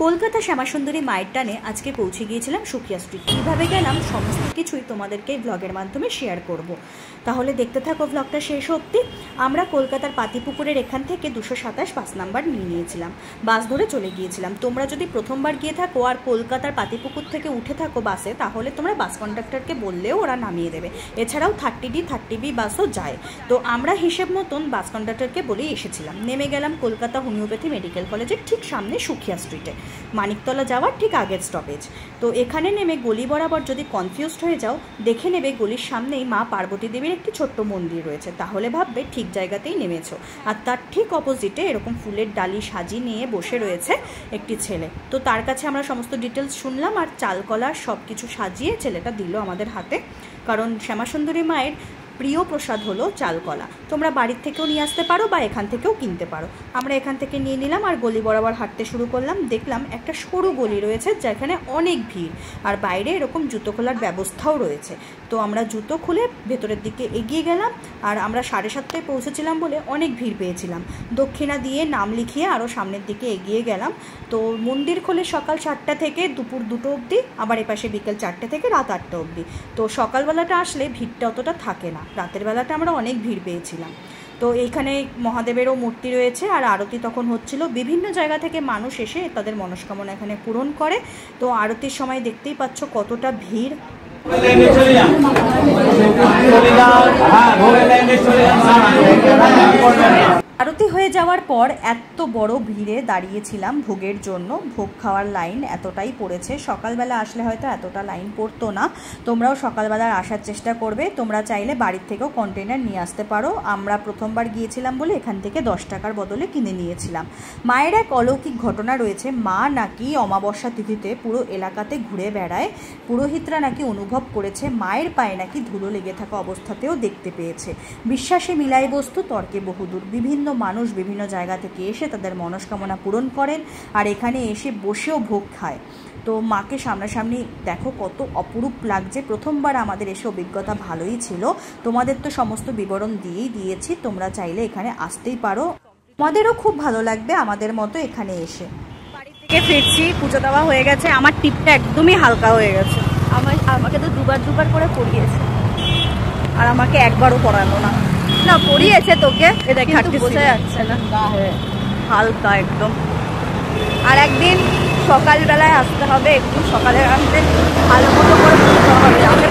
কলকাতা শ্যামাসুন্দরী মায়ের টানে আজকে পৌঁছে গিয়েছিলাম সুকিয়া স্ট্রিট। কীভাবে গেলাম সমস্ত কিছুই তোমাদেরকে ব্লগের মাধ্যমে শেয়ার করব। তাহলে দেখতে থাকো ব্লগটা শেষ অবধি। আমরা কলকাতার পাতিপুকুরের এখান থেকে 227 বাস নাম্বার নিয়ে নিয়েছিলাম, বাস ধরে চলে গিয়েছিলাম। তোমরা যদি প্রথমবার গিয়ে থাকো আর কলকাতার পাতিপুকুর থেকে উঠে থাকো বাসে, তাহলে তোমরা বাস কন্ডাক্টরকে বললেও ওরা নামিয়ে দেবে। এছাড়াও 30D 30B বাসও যায়। তো আমরা হিসেব মতন বাস কন্ডাক্টরকে বলেই এসেছিলাম। নেমে গেলাম কলকাতা হোমিওপ্যাথি মেডিকেল কলেজের ঠিক সামনে সুকিয়া স্ট্রিটে, মানিকতলা যাওয়ার ঠিক আগের স্টপেজ। তো এখানে নেমে গলি বরাবর যদি কনফিউজড হয়ে যাও, দেখে নেবে গলির সামনেই মা পার্বতী দেবীর একটি ছোট্ট মন্দির রয়েছে, তাহলে ভাববে ঠিক জায়গাতেই নেমেছো। আর তার ঠিক অপোজিটে এরকম ফুলের ডালি সাজিয়ে নিয়ে বসে রয়েছে একটি ছেলে। তো তার কাছে আমরা সমস্ত ডিটেলস শুনলাম, আর চালকলার সব কিছু সাজিয়ে ছেলেটা দিল আমাদের হাতে। কারণ শ্যামাসুন্দরী মায়ের প্রিয় প্রসাদ হলো চালকলা। তোমরা বাড়ির থেকেও নিয়ে আসতে পারো বা এখান থেকেও কিনতে পারো। আমরা এখান থেকে নিয়ে নিলাম আর গলি বরাবর হাঁটতে শুরু করলাম। দেখলাম একটা সরু গলি রয়েছে যেখানে অনেক ভিড়, আর বাইরে এরকম জুতো খোলার ব্যবস্থাও রয়েছে। তো আমরা জুতো খুলে ভেতরের দিকে এগিয়ে গেলাম। আর আমরা 7:30টায় পৌঁছেছিলাম বলে অনেক ভিড় পেয়েছিলাম। দক্ষিণা দিয়ে নাম লিখিয়ে আরও সামনের দিকে এগিয়ে গেলাম। তো মন্দির খোলে সকাল 7টা থেকে দুপুর 2টো অবধি, আবার এপাশে বিকেল 4টে থেকে রাত 8টা অবধি। তো সকালবেলাটা আসলে ভিড়টা অতটা থাকে না, রাতের বেলাটা আমরা অনেক ভিড় পেয়েছিলাম। তো এইখানে মহাদেবেরও মূর্তি রয়েছে, আর আরতি তখন হচ্ছিল। বিভিন্ন জায়গা থেকে মানুষ এসে তাদের মনস্কামনা এখানে পূরণ করে। তো আরতির সময় দেখতেই পাচ্ছ কতটা ভিড়। আরতি হয়ে যাওয়ার পর এত বড় ভিড়ে দাঁড়িয়েছিলাম ভোগের জন্য। ভোগ খাওয়ার লাইন এতটাই পড়েছে, সকালবেলা আসলে হয়তো এতটা লাইন পড়তো না। তোমরাও সকালবেলার আসার চেষ্টা করবে। তোমরা চাইলে বাড়ির থেকেও কন্টেনার নিয়ে আসতে পারো। আমরা প্রথমবার গিয়েছিলাম বলে এখান থেকে 10 টাকার বদলে কিনে নিয়েছিলাম। মায়ের এক অলৌকিক ঘটনা রয়েছে। মা নাকি অমাবস্যা তিথিতে পুরো এলাকাতে ঘুরে বেড়ায়। পুরোহিতরা নাকি অনুভব করেছে মায়ের পায়ে নাকি ধুলো লেগে থাকা অবস্থাতেও দেখতে পেয়েছে। বিশ্বাসে মিলাই বস্তু, তর্কে বহুদূর। বিভিন্ন মানুষ বিভিন্ন জায়গা থেকে এসে তাদের মনস্কামনা পূরণ করেন, আর এখানে এসে বসেও ভোগ খায়। তো মাকে সামনাসামনি দেখো কত অপরূপ লাগছে। প্রথমবার আমাদের এসে অভিজ্ঞতা ভালোই ছিল। তোমাদের তো সমস্ত বিবরণ দিয়েই দিয়েছি, তোমরা চাইলে এখানে আসতেই পারো। তোমাদেরও খুব ভালো লাগবে আমাদের মতো এখানে এসে। বাড়ি থেকে ফিরছি, পুজো দেওয়া হয়ে গেছে। আমার টিপটা একদমই হালকা হয়ে গেছে। আমাকে তো দুবার করে পড়িয়েছে, আর আমাকে একবারও পড়ালো না। না পড়িয়েছে তোকে, এটা কিন্তু বোঝা যাচ্ছে না, হালকা একদম। আর একদিন সকালবেলায় আসতে হবে, একটু সকালে আসতে ভালো মতো করে বুঝতে হবে। আমাকে